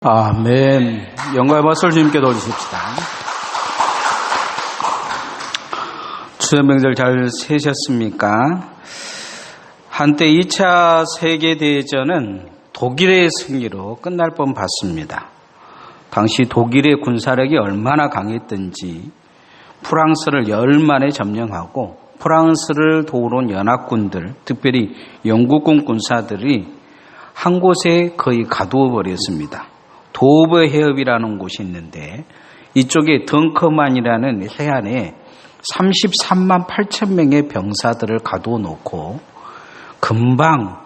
아멘. 영광의 박수를 주님께 돌리십시다. 추석 명절 잘 세셨습니까? 한때 2차 세계대전은 독일의 승리로 끝날 뻔 봤습니다. 당시 독일의 군사력이 얼마나 강했던지 프랑스를 열만에 점령하고 프랑스를 도우러 온 연합군들, 특별히 영국군 군사들이 한 곳에 거의 가두어 버렸습니다. 도버 해협이라는 곳이 있는데 이쪽에 덩커만이라는 해안에 33만 8천 명의 병사들을 가두어 놓고 금방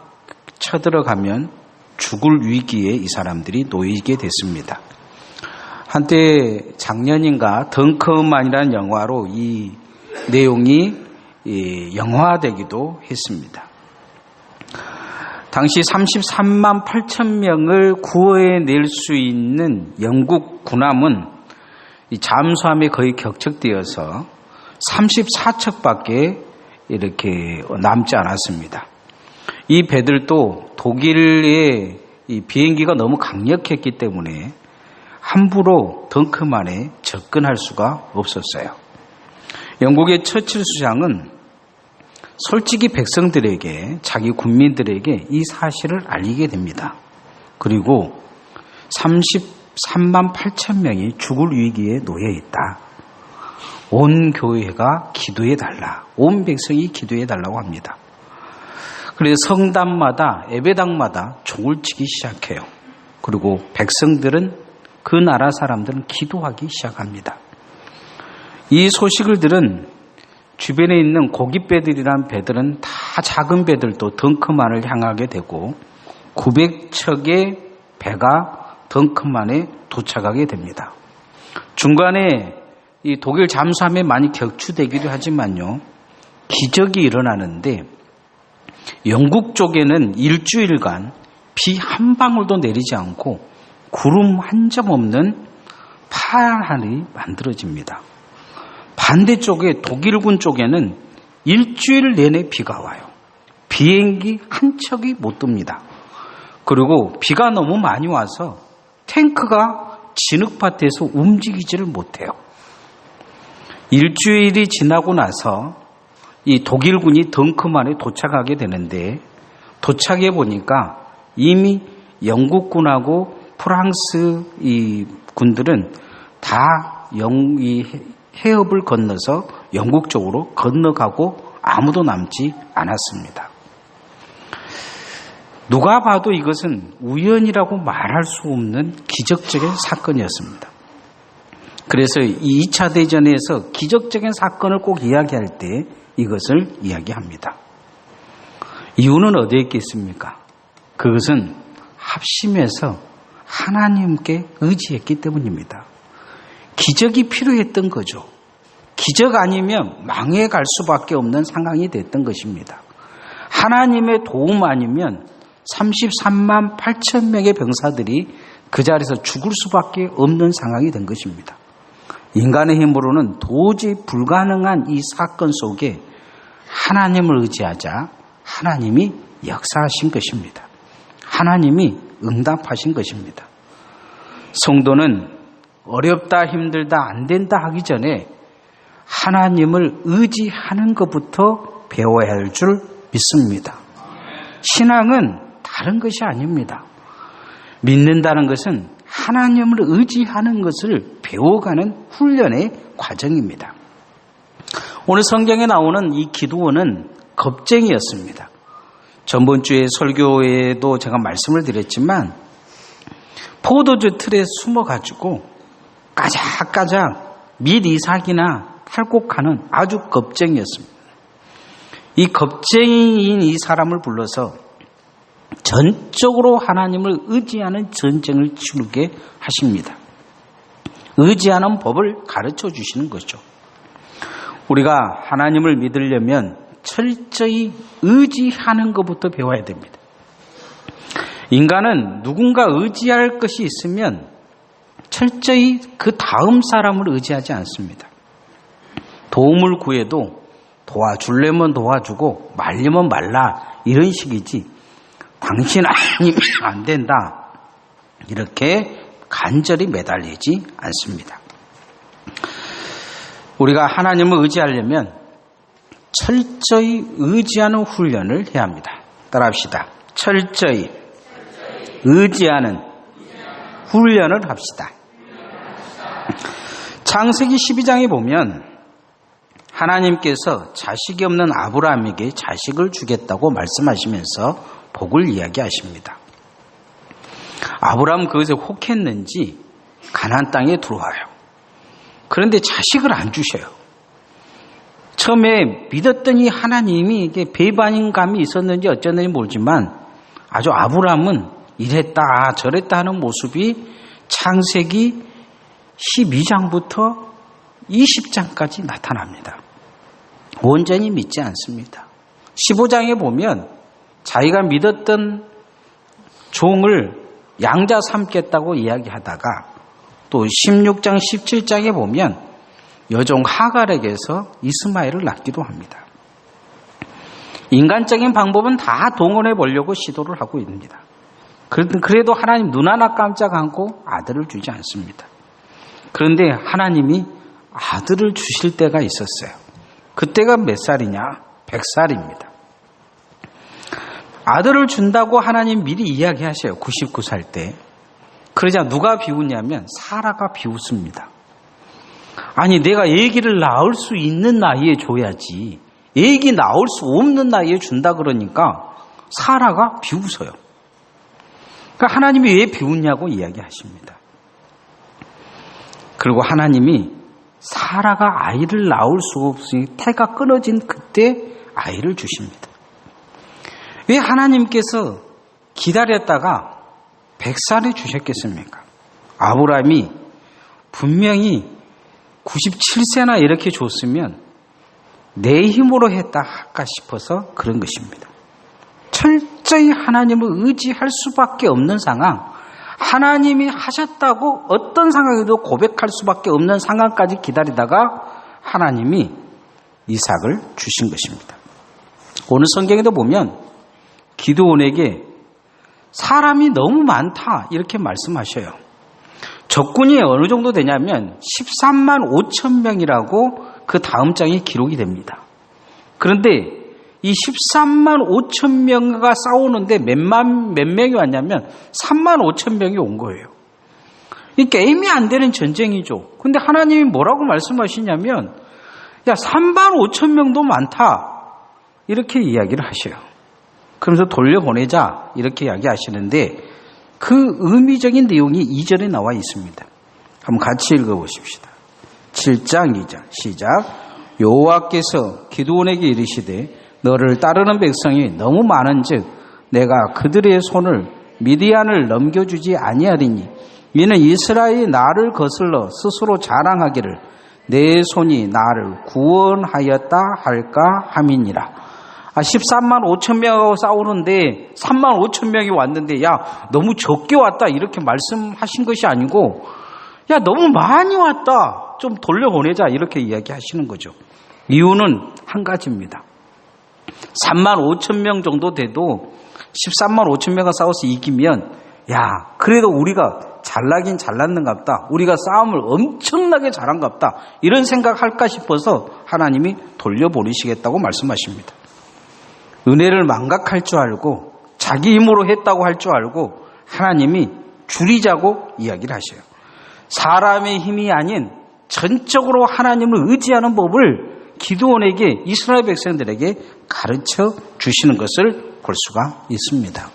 쳐들어가면 죽을 위기에 이 사람들이 놓이게 됐습니다. 한때 작년인가 덩커만이라는 영화로 이 내용이 영화되기도 했습니다. 당시 33만 8천 명을 구해낼 수 있는 영국 군함은 이 잠수함에 거의 격척되어서 34척밖에 이렇게 남지 않았습니다. 이 배들도 독일의 이 비행기가 너무 강력했기 때문에 함부로 덩크만에 접근할 수가 없었어요. 영국의 처칠 수장은 솔직히 백성들에게, 자기 군민들에게 이 사실을 알리게 됩니다. 그리고 33만 8천 명이 죽을 위기에 놓여 있다. 온 교회가 기도해달라. 온 백성이 기도해달라고 합니다. 그래서 성당마다, 예배당마다 종을 치기 시작해요. 그리고 백성들은, 그 나라 사람들은 기도하기 시작합니다. 이 소식을 들은 주변에 있는 고깃배들이란 배들은 다 작은 배들도 덩크만을 향하게 되고 900척의 배가 덩크만에 도착하게 됩니다. 중간에 이 독일 잠수함에 많이 격추되기도 하지만요, 기적이 일어나는데 영국 쪽에는 일주일간 비 한 방울도 내리지 않고 구름 한 점 없는 파란 하늘이 만들어집니다. 반대쪽에 독일군 쪽에는 일주일 내내 비가 와요. 비행기 한 척이 못 뜹니다. 그리고 비가 너무 많이 와서 탱크가 진흙밭에서 움직이지를 못해요. 일주일이 지나고 나서 이 독일군이 덩크만에 도착하게 되는데, 도착해 보니까 이미 영국군하고 프랑스 이 군들은 다 해협을 건너서 영국 쪽으로 건너가고 아무도 남지 않았습니다. 누가 봐도 이것은 우연이라고 말할 수 없는 기적적인 사건이었습니다. 그래서 이 2차 대전에서 기적적인 사건을 꼭 이야기할 때 이것을 이야기합니다. 이유는 어디에 있겠습니까? 그것은 합심해서 하나님께 의지했기 때문입니다. 기적이 필요했던 거죠. 기적 아니면 망해갈 수밖에 없는 상황이 됐던 것입니다. 하나님의 도움 아니면 33만 8천 명의 병사들이 그 자리에서 죽을 수밖에 없는 상황이 된 것입니다. 인간의 힘으로는 도저히 불가능한 이 사건 속에 하나님을 의지하자 하나님이 역사하신 것입니다. 하나님이 응답하신 것입니다. 성도는 어렵다, 힘들다, 안 된다 하기 전에 하나님을 의지하는 것부터 배워야 할 줄 믿습니다. 신앙은 다른 것이 아닙니다. 믿는다는 것은 하나님을 의지하는 것을 배워가는 훈련의 과정입니다. 오늘 성경에 나오는 이 기드온은 겁쟁이였습니다. 전번 주에 설교에도 제가 말씀을 드렸지만 포도주 틀에 숨어가지고 까작까작 밀이삭이나 탈곡하는 아주 겁쟁이였습니다. 이 겁쟁이인 이 사람을 불러서 전적으로 하나님을 의지하는 전쟁을 치르게 하십니다. 의지하는 법을 가르쳐 주시는 거죠. 우리가 하나님을 믿으려면 철저히 의지하는 것부터 배워야 됩니다. 인간은 누군가 의지할 것이 있으면 철저히 그 다음 사람을 의지하지 않습니다. 도움을 구해도 도와주려면 도와주고 말려면 말라 이런 식이지, 당신 아니면 안 된다 이렇게 간절히 매달리지 않습니다. 우리가 하나님을 의지하려면 철저히 의지하는 훈련을 해야 합니다. 따라합시다. 철저히 의지하는 훈련을 합시다. 창세기 12장에 보면 하나님께서 자식이 없는 아브라함에게 자식을 주겠다고 말씀하시면서 복을 이야기하십니다. 아브라함 그것에 혹했는지 가나안 땅에 들어와요. 그런데 자식을 안 주셔요. 처음에 믿었더니 하나님이 이게 배반인 감이 있었는지 어쩌는지 모르지만 아주 아브라함은 이랬다 저랬다 하는 모습이 창세기 12장부터 20장까지 나타납니다. 온전히 믿지 않습니다. 15장에 보면 자기가 믿었던 종을 양자 삼겠다고 이야기하다가 또 16장 17장에 보면 여종 하갈에게서 이스마엘을 낳기도 합니다. 인간적인 방법은 다 동원해 보려고 시도를 하고 있습니다. 그래도 하나님 눈 하나 깜짝 안고 아들을 주지 않습니다. 그런데 하나님이 아들을 주실 때가 있었어요. 그때가 몇 살이냐? 100살입니다. 아들을 준다고 하나님 미리 이야기하셔요. 99살 때. 그러자 누가 비웃냐면 사라가 비웃습니다. 아니 내가 아기를 낳을 수 있는 나이에 줘야지. 아기 낳을 수 없는 나이에 준다 그러니까 사라가 비웃어요. 그러니까 하나님이 왜 비웃냐고 이야기하십니다. 그리고 하나님이 사라가 아이를 낳을 수 없으니 태가 끊어진 그때 아이를 주십니다. 왜 하나님께서 기다렸다가 100살에 주셨겠습니까? 아브라함이 분명히 97세나 이렇게 줬으면 내 힘으로 했다 할까 싶어서 그런 것입니다. 철저히 하나님을 의지할 수밖에 없는 상황, 하나님이 하셨다고 어떤 상황에도 고백할 수밖에 없는 상황까지 기다리다가 하나님이 이삭을 주신 것입니다. 오늘 성경에도 보면 기드온에게 사람이 너무 많다 이렇게 말씀하셔요. 적군이 어느 정도 되냐면 13만 5천 명이라고 그 다음 장에 기록이 됩니다. 그런데 이 13만 5천 명과 싸우는데 몇 명이 왔냐면 3만 5천 명이 온 거예요. 이 게임이 안 되는 전쟁이죠. 근데 하나님이 뭐라고 말씀하시냐면 야 3만 5천 명도 많다 이렇게 이야기를 하셔요. 그러면서 돌려보내자 이렇게 이야기하시는데 그 의미적인 내용이 2절에 나와 있습니다. 한번 같이 읽어보십시다. 7장 2절 시작. 여호와께서 기드온에게 이르시되 너를 따르는 백성이 너무 많은즉 내가 그들의 손을 미디안을 넘겨주지 아니하리니 이는 이스라엘이 나를 거슬러 스스로 자랑하기를 내 손이 나를 구원하였다 할까 함이니라. 13만 5천 명하고 싸우는데 3만 5천 명이 왔는데 야 너무 적게 왔다 이렇게 말씀하신 것이 아니고 야 너무 많이 왔다 좀 돌려보내자 이렇게 이야기하시는 거죠. 이유는 한 가지입니다. 3만 5천 명 정도 돼도 13만 5천 명과 싸워서 이기면 야 그래도 우리가 잘나긴 잘났는갑다. 우리가 싸움을 엄청나게 잘한갑다. 이런 생각할까 싶어서 하나님이 돌려보내시겠다고 말씀하십니다. 은혜를 망각할 줄 알고 자기 힘으로 했다고 할 줄 알고 하나님이 줄이자고 이야기를 하셔요. 사람의 힘이 아닌 전적으로 하나님을 의지하는 법을 기드온에게 이스라엘 백성들에게 가르쳐 주시는 것을 볼 수가 있습니다.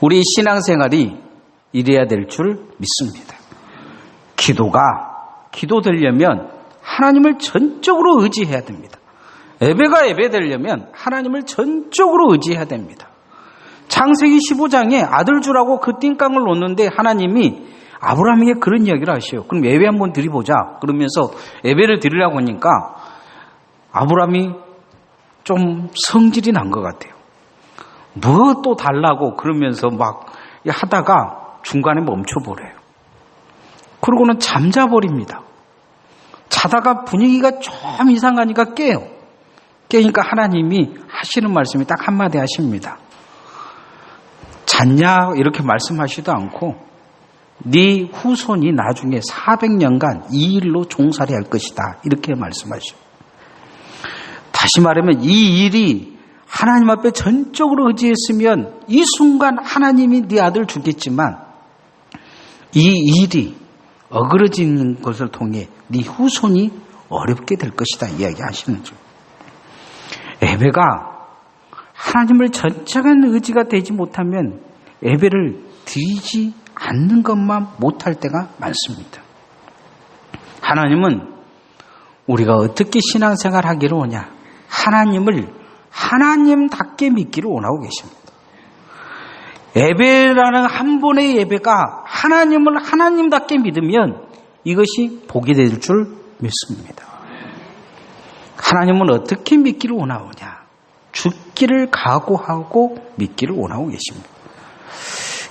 우리 신앙생활이 이래야 될 줄 믿습니다. 기도되려면 하나님을 전적으로 의지해야 됩니다. 예배가 예배되려면 하나님을 전적으로 의지해야 됩니다. 창세기 15장에 아들 주라고 그 띵깡을 놓는데 하나님이 아브라함에게 그런 이야기를 하셔요. 그럼 예배 한번 드려보자. 그러면서 예배를 드리려고 하니까 아브라함이 좀 성질이 난 것 같아요. 뭐 또 달라고 그러면서 막 하다가 중간에 멈춰버려요. 그러고는 잠자버립니다. 자다가 분위기가 좀 이상하니까 깨요. 깨니까 하나님이 하시는 말씀이 딱 한마디 하십니다. 잤냐? 이렇게 말씀하시도 않고 네 후손이 나중에 400년간 이 일로 종살이 할 것이다. 이렇게 말씀하시죠. 다시 말하면 이 일이 하나님 앞에 전적으로 의지했으면 이 순간 하나님이 네 아들 주겠지만 이 일이 어그러지는 것을 통해 네 후손이 어렵게 될 것이다 이야기하시는 중. 예배가 하나님을 전적인 의지가 되지 못하면 예배를 드리지 않는 것만 못할 때가 많습니다. 하나님은 우리가 어떻게 신앙생활 하기를 오냐? 하나님을 하나님답게 믿기를 원하고 계십니다. 예배라는 한 번의 예배가 하나님을 하나님답게 믿으면 이것이 복이 될 줄 믿습니다. 하나님은 어떻게 믿기를 원하오냐? 죽기를 각오하고 믿기를 원하고 계십니다.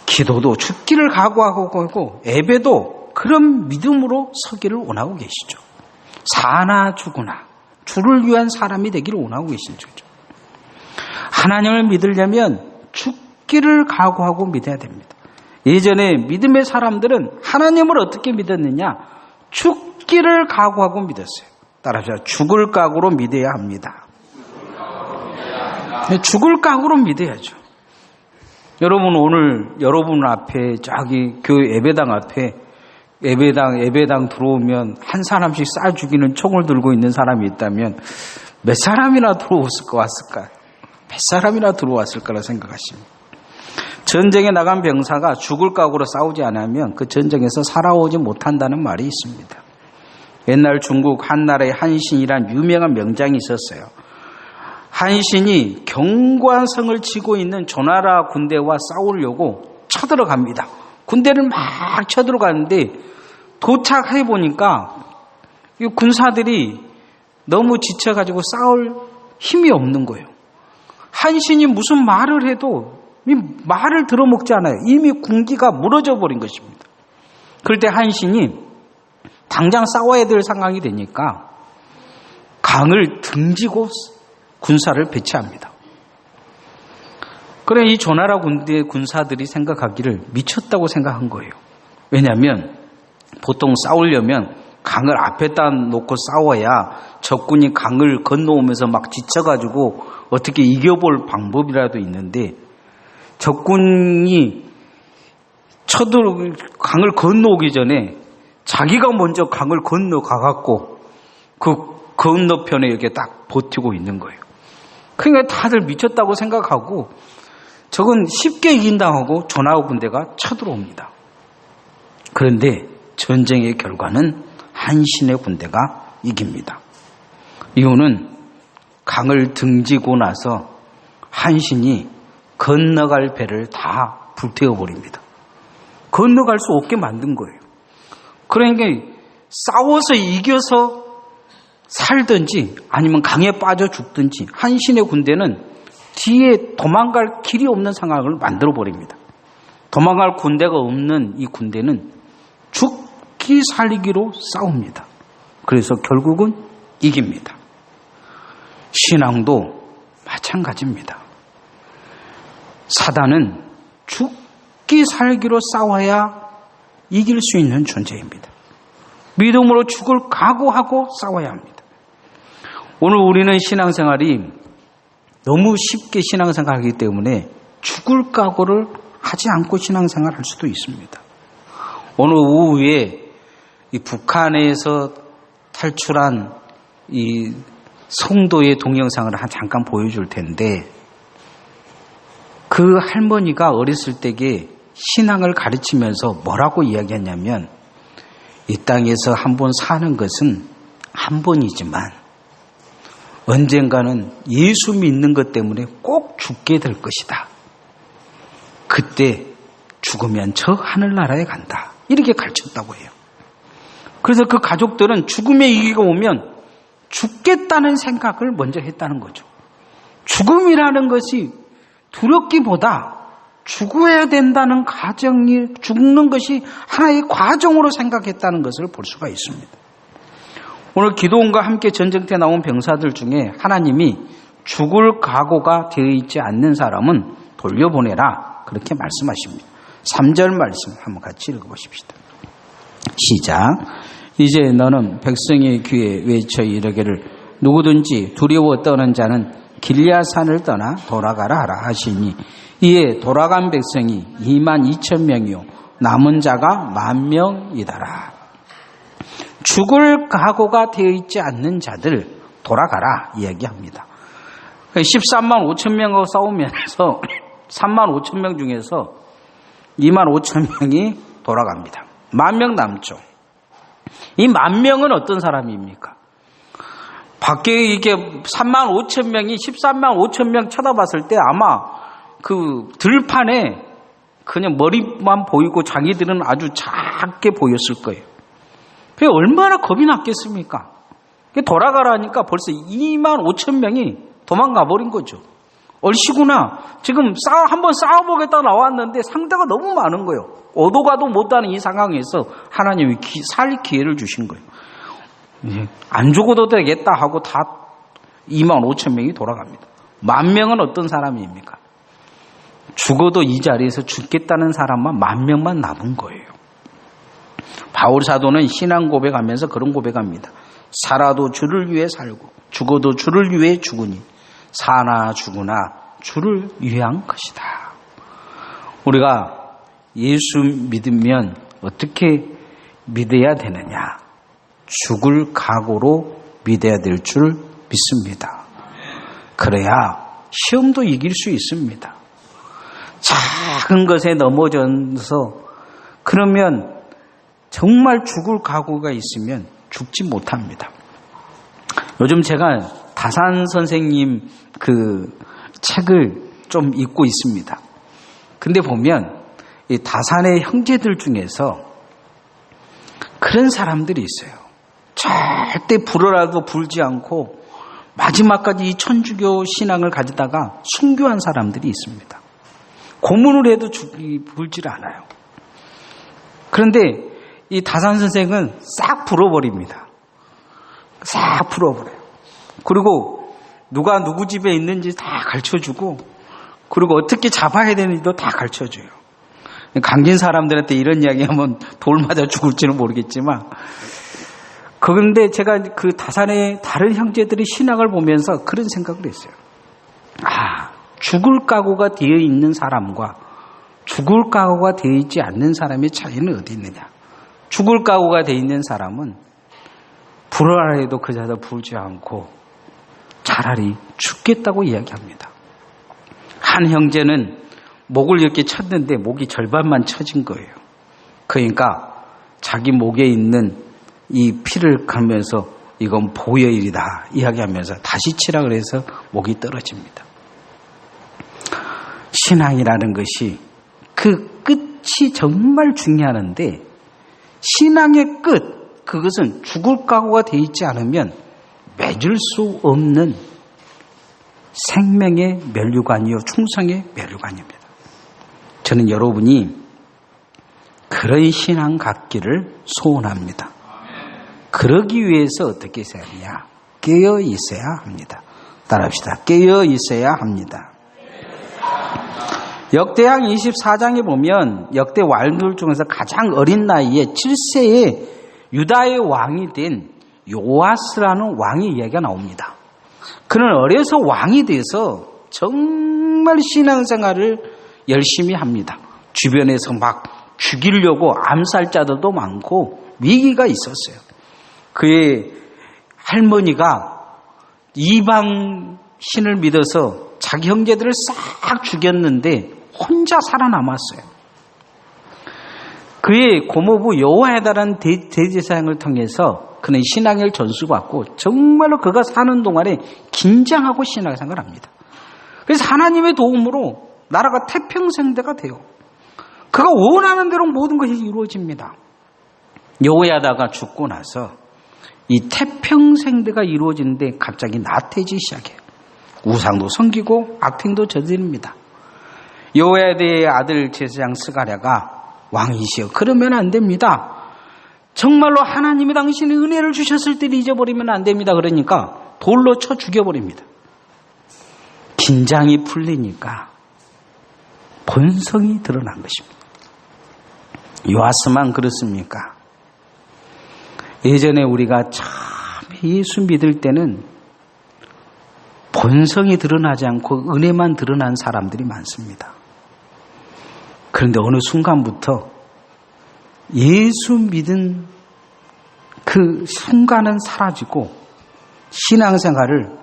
기도도 죽기를 각오하고 예배도 그런 믿음으로 서기를 원하고 계시죠. 사나 죽으나 주를 위한 사람이 되기를 원하고 계시죠. 하나님을 믿으려면 죽기를 각오하고 믿어야 됩니다. 예전에 믿음의 사람들은 하나님을 어떻게 믿었느냐? 죽기를 각오하고 믿었어요. 따라서 죽을 각오로 믿어야 합니다. 죽을 각오로 믿어야죠. 여러분 오늘 여러분 앞에 저기 교회 예배당 앞에 예배당 들어오면 한 사람씩 쌀 죽이는 총을 들고 있는 사람이 있다면 몇 사람이나 왔을까? 몇 사람이나 들어왔을 거라 생각하십니다. 전쟁에 나간 병사가 죽을 각오로 싸우지 않으면 그 전쟁에서 살아오지 못한다는 말이 있습니다. 옛날 중국 한나라의 한신이란 유명한 명장이 있었어요. 한신이 견고한 성을 치고 있는 조나라 군대와 싸우려고 쳐들어갑니다. 군대를 막 쳐들어가는데 도착해 보니까 이 군사들이 너무 지쳐가지고 싸울 힘이 없는 거예요. 한신이 무슨 말을 해도 말을 들어먹지 않아요. 이미 군기가 무너져 버린 것입니다. 그럴 때 한신이 당장 싸워야 될 상황이 되니까 강을 등지고 군사를 배치합니다. 그래 이 조나라 군대 군사들이 생각하기를 미쳤다고 생각한 거예요. 왜냐하면 보통 싸우려면 강을 앞에다 놓고 싸워야 적군이 강을 건너오면서 막 지쳐가지고 어떻게 이겨볼 방법이라도 있는데 적군이 강을 건너오기 전에 자기가 먼저 강을 건너가갖고 그 건너편에 이렇게 딱 버티고 있는 거예요. 그러니까 다들 미쳤다고 생각하고 적은 쉽게 이긴다고 하고 조나라 군대가 쳐들어옵니다. 그런데 전쟁의 결과는 한신의 군대가 이깁니다. 이유는 강을 등지고 나서 한신이 건너갈 배를 다 불태워버립니다. 건너갈 수 없게 만든 거예요. 그러니까 싸워서 이겨서 살든지 아니면 강에 빠져 죽든지 한신의 군대는 뒤에 도망갈 길이 없는 상황을 만들어버립니다. 도망갈 군대가 없는 이 군대는 죽기 살기로 싸웁니다. 그래서 결국은 이깁니다. 신앙도 마찬가지입니다. 사단은 죽기 살기로 싸워야 이길 수 있는 존재입니다. 믿음으로 죽을 각오하고 싸워야 합니다. 오늘 우리는 신앙생활이 너무 쉽게 신앙생활하기 때문에 죽을 각오를 하지 않고 신앙생활할 수도 있습니다. 오늘 오후에 이 북한에서 탈출한 이 성도의 동영상을 잠깐 보여줄 텐데 그 할머니가 어렸을 때에 신앙을 가르치면서 뭐라고 이야기했냐면 이 땅에서 한 번 사는 것은 한 번이지만 언젠가는 예수 믿는 것 때문에 꼭 죽게 될 것이다. 그때 죽으면 저 하늘나라에 간다. 이렇게 가르쳤다고 해요. 그래서 그 가족들은 죽음의 위기가 오면 죽겠다는 생각을 먼저 했다는 거죠. 죽음이라는 것이 두렵기보다 죽어야 된다는 가정이 죽는 것이 하나의 과정으로 생각했다는 것을 볼 수가 있습니다. 오늘 기도원과 함께 전쟁터에 나온 병사들 중에 하나님이 죽을 각오가 되어 있지 않는 사람은 돌려보내라 그렇게 말씀하십니다. 3절 말씀 한번 같이 읽어보십시다. 시작. 이제 너는 백성의 귀에 외쳐 이르기를 누구든지 두려워 떠는 자는 길리앗산을 떠나 돌아가라 하라 하시니 이에 돌아간 백성이 22,000명이요 남은 자가 10,000명이더라. 죽을 각오가 되어 있지 않는 자들 돌아가라 이야기합니다. 13만 5천 명하고 싸우면서 3만 5천 명 중에서 2만 5천 명이 돌아갑니다. 10,000명 남죠. 이 10,000명은 어떤 사람입니까? 밖에 이게 3만 5천 명이 13만 5천 명 쳐다봤을 때 아마 그 들판에 그냥 머리만 보이고 자기들은 아주 작게 보였을 거예요. 그게 얼마나 겁이 났겠습니까? 돌아가라니까 벌써 2만 5천 명이 도망가 버린 거죠. 얼씨구나. 지금 한번 싸워보겠다 나왔는데 상대가 너무 많은 거예요. 오도 가도 못하는 이 상황에서 하나님이 살 기회를 주신 거예요. 안 죽어도 되겠다 하고 다 2만 5천 명이 돌아갑니다. 10,000명은 어떤 사람입니까? 죽어도 이 자리에서 죽겠다는 사람만 10,000명만 남은 거예요. 바울 사도는 신앙 고백하면서 그런 고백합니다. 살아도 주를 위해 살고 죽어도 주를 위해 죽으니 사나 죽으나 주를 위한 것이다. 우리가 예수 믿으면 어떻게 믿어야 되느냐? 죽을 각오로 믿어야 될 줄 믿습니다. 그래야 시험도 이길 수 있습니다. 작은 것에 넘어져서 그러면 정말 죽을 각오가 있으면 죽지 못합니다. 요즘 제가 다산 선생님 그 책을 좀 읽고 있습니다. 근데 보면 이 다산의 형제들 중에서 그런 사람들이 있어요. 절대 불어라도 불지 않고 마지막까지 이 천주교 신앙을 가지다가 순교한 사람들이 있습니다. 고문을 해도 불질 않아요. 그런데 이 다산 선생은 싹 불어버립니다. 싹 불어버려요. 그리고 누가 누구 집에 있는지 다 가르쳐주고 그리고 어떻게 잡아야 되는지도 다 가르쳐줘요. 강진 사람들한테 이런 이야기하면 돌 맞아 죽을지는 모르겠지만 그런데 제가 그 다산의 다른 형제들의 신앙을 보면서 그런 생각을 했어요. 죽을 각오가 되어 있는 사람과 죽을 각오가 되어 있지 않는 사람의 차이는 어디 있느냐. 죽을 각오가 되어 있는 사람은 불어라 해도 그 자도 불지 않고 차라리 죽겠다고 이야기합니다. 한 형제는 목을 이렇게 쳤는데 목이 절반만 쳐진 거예요. 그러니까 자기 목에 있는 이 피를 가면서 이건 보혈이다 이야기하면서 다시 치라 그래서 목이 떨어집니다. 신앙이라는 것이 그 끝이 정말 중요한데 신앙의 끝, 그것은 죽을 각오가 되어 있지 않으면 맺을 수 없는 생명의 면류관이요 충성의 면류관입니다. 저는 여러분이 그런 신앙 갖기를 소원합니다. 그러기 위해서 어떻게 해야 하느냐? 깨어 있어야 합니다. 따라합시다. 깨어 있어야 합니다. 역대상 24장에 보면 역대 왕들 중에서 가장 어린 나이에 7세에 유다의 왕이 된 요아스라는 왕의 이야기가 나옵니다. 그는 어려서 왕이 돼서 정말 신앙생활을 열심히 합니다. 주변에서 막 죽이려고 암살자들도 많고 위기가 있었어요. 그의 할머니가 이방 신을 믿어서 자기 형제들을 싹 죽였는데 혼자 살아남았어요. 그의 고모부 여호야다라는 대제사장을 통해서 그는 신앙을 전수받고 정말로 그가 사는 동안에 긴장하고 신앙생활을 합니다. 그래서 하나님의 도움으로 나라가 태평성대가 돼요. 그가 원하는 대로 모든 것이 이루어집니다. 여호야다가 죽고 나서 이 태평성대가 이루어지는데 갑자기 나태해지기 시작해요. 우상도 섬기고 악행도 저지릅니다. 여호야다의 아들 제사장 스가랴가 왕이시여 그러면 안 됩니다. 정말로 하나님이 당신의 은혜를 주셨을 때를 잊어버리면 안 됩니다. 그러니까 돌로 쳐 죽여버립니다. 긴장이 풀리니까 본성이 드러난 것입니다. 요아스만 그렇습니까? 예전에 우리가 참 예수 믿을 때는 본성이 드러나지 않고 은혜만 드러난 사람들이 많습니다. 그런데 어느 순간부터 예수 믿은 그 순간은 사라지고 신앙생활을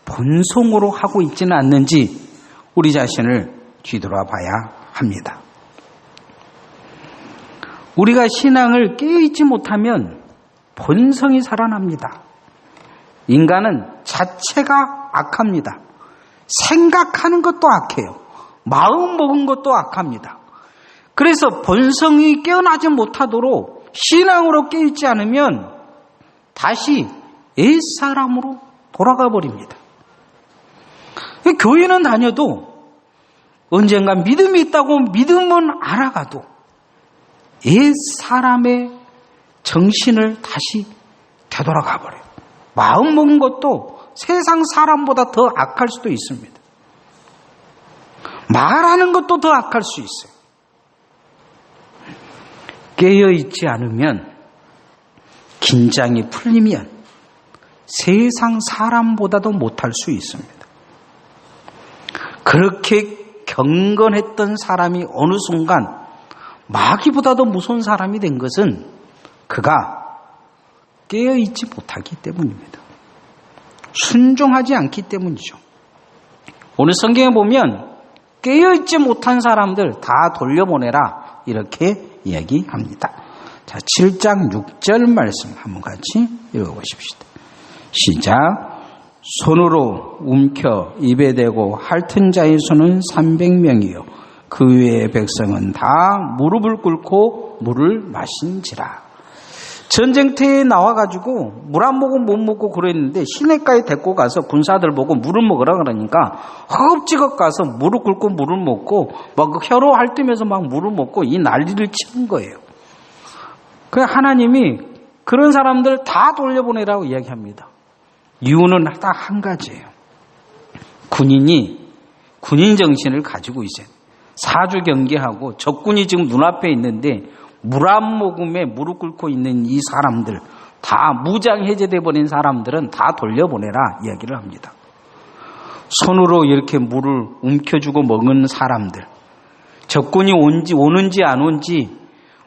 본성으로 하고 있지는 않는지 우리 자신을 뒤돌아봐야 합니다. 우리가 신앙을 깨어있지 못하면 본성이 살아납니다. 인간은 자체가 악합니다. 생각하는 것도 악해요. 마음 먹은 것도 악합니다. 그래서 본성이 깨어나지 못하도록 신앙으로 깨어있지 않으면 다시 옛사람으로 돌아가 버립니다. 교회는 다녀도 언젠가 믿음이 있다고 믿음은 알아가도 옛사람의 정신을 다시 되돌아가 버려요. 마음 먹은 것도 세상 사람보다 더 악할 수도 있습니다. 말하는 것도 더 악할 수 있어요. 깨어있지 않으면, 긴장이 풀리면 세상 사람보다도 못할 수 있습니다. 그렇게 경건했던 사람이 어느 순간 마귀보다도 무서운 사람이 된 것은 그가 깨어있지 못하기 때문입니다. 순종하지 않기 때문이죠. 오늘 성경에 보면 깨어있지 못한 사람들 다 돌려보내라 이렇게 이야기합니다. 자, 7장 6절 말씀 한번 같이 읽어보십시다. 시작. 손으로 움켜 입에 대고 핥은 자의 수는 300명이요 그 외의 백성은 다 무릎을 꿇고 물을 마신지라. 전쟁터에 나와가지고 물 한 모금 못 먹고 그랬는데 시내가에 데리고 가서 군사들 보고 물을 먹으라 그러니까 허겁지겁 가서 무릎 꿇고 물을 먹고 막 혀로 핥으면서 막 물을 먹고 이 난리를 치는 거예요. 그래서 하나님이 그런 사람들 다 돌려보내라고 이야기합니다. 이유는 딱 한 가지예요. 군인이 군인 정신을 가지고 있어요. 사주 경계하고 적군이 지금 눈앞에 있는데 물 한 모금에 무릎 꿇고 있는 이 사람들, 다 무장 해제돼 버린 사람들은 다 돌려보내라 이야기를 합니다. 손으로 이렇게 물을 움켜주고 먹은 사람들, 적군이 오는지 안 온지,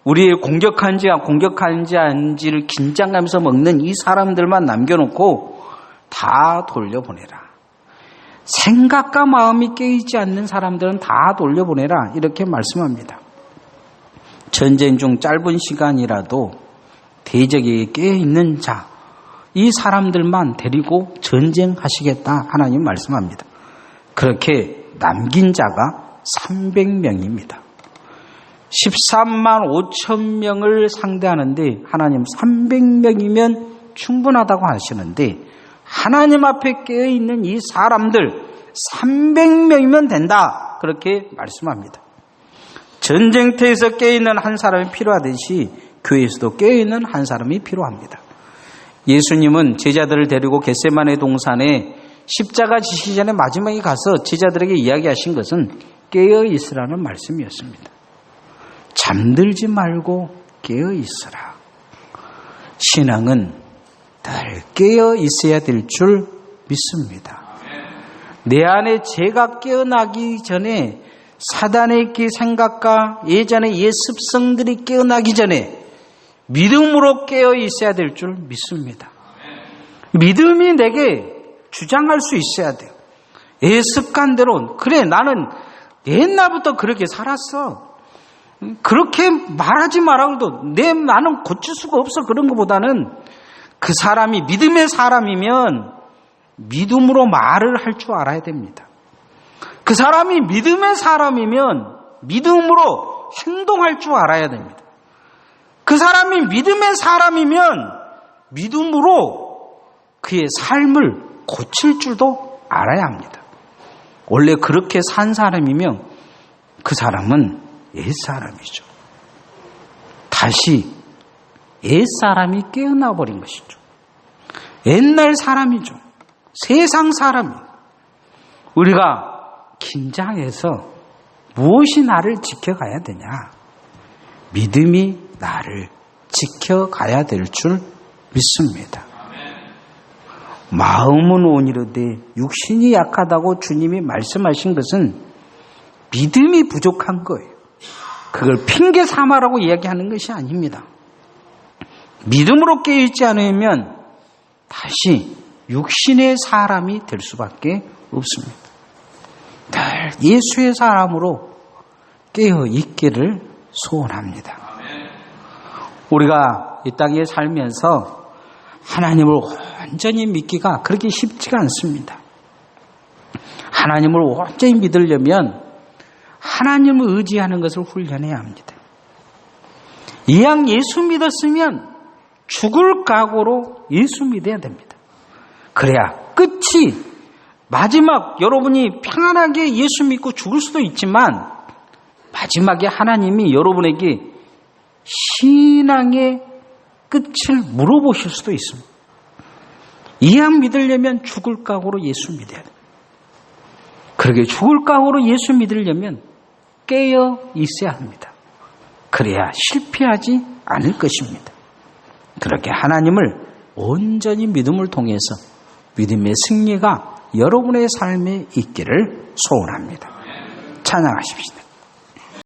우리를 공격하는지 아닌지를 긴장하면서 먹는 이 사람들만 남겨놓고 다 돌려보내라. 생각과 마음이 깨이지 않는 사람들은 다 돌려보내라 이렇게 말씀합니다. 전쟁 중 짧은 시간이라도 대적에게 깨어있는 자, 이 사람들만 데리고 전쟁하시겠다 하나님 말씀합니다. 그렇게 남긴 자가 300명입니다. 13만 5천 명을 상대하는데 하나님 300명이면 충분하다고 하시는데 하나님 앞에 깨어있는 이 사람들 300명이면 된다 그렇게 말씀합니다. 전쟁터에서 깨어있는 한 사람이 필요하듯이 교회에서도 깨어있는 한 사람이 필요합니다. 예수님은 제자들을 데리고 겟세마네 동산에 십자가 지시기 전에 마지막에 가서 제자들에게 이야기하신 것은 깨어있으라는 말씀이었습니다. 잠들지 말고 깨어있으라. 신앙은 늘 깨어있어야 될 줄 믿습니다. 내 안에 죄가 깨어나기 전에 사단의 그 생각과 예전의 옛 습성들이 깨어나기 전에 믿음으로 깨어있어야 될 줄 믿습니다. 믿음이 내게 주장할 수 있어야 돼요. 옛 습관대로 그래 나는 옛날부터 그렇게 살았어. 그렇게 말하지 말아도 나는 고칠 수가 없어. 그런 것보다는 그 사람이 믿음의 사람이면 믿음으로 말을 할 줄 알아야 됩니다. 그 사람이 믿음의 사람이면 믿음으로 행동할 줄 알아야 됩니다. 그 사람이 믿음의 사람이면 믿음으로 그의 삶을 고칠 줄도 알아야 합니다. 원래 그렇게 산 사람이면 그 사람은 옛사람이죠. 다시 옛사람이 깨어나 버린 것이죠. 옛날 사람이죠. 세상 사람이에요. 우리가 긴장해서 무엇이 나를 지켜가야 되냐? 믿음이 나를 지켜가야 될 줄 믿습니다. 마음은 온이로되 육신이 약하다고 주님이 말씀하신 것은 믿음이 부족한 거예요. 그걸 핑계 삼아라고 이야기하는 것이 아닙니다. 믿음으로 깨어있지 않으면 다시 육신의 사람이 될 수밖에 없습니다. 늘 예수의 사람으로 깨어있기를 소원합니다. 우리가 이 땅에 살면서 하나님을 완전히 믿기가 그렇게 쉽지가 않습니다. 하나님을 완전히 믿으려면 하나님을 의지하는 것을 훈련해야 합니다. 이왕 예수 믿었으면 죽을 각오로 예수 믿어야 됩니다. 그래야 끝이 마지막 여러분이 평안하게 예수 믿고 죽을 수도 있지만 마지막에 하나님이 여러분에게 신앙의 끝을 물어보실 수도 있습니다. 이왕 믿으려면 죽을 각오로 예수 믿어야 됩니다. 그렇게 죽을 각오로 예수 믿으려면 깨어 있어야 합니다. 그래야 실패하지 않을 것입니다. 그렇게 하나님을 온전히 믿음을 통해서 믿음의 승리가 여러분의 삶에 있기를 소원합니다. 찬양하십시다.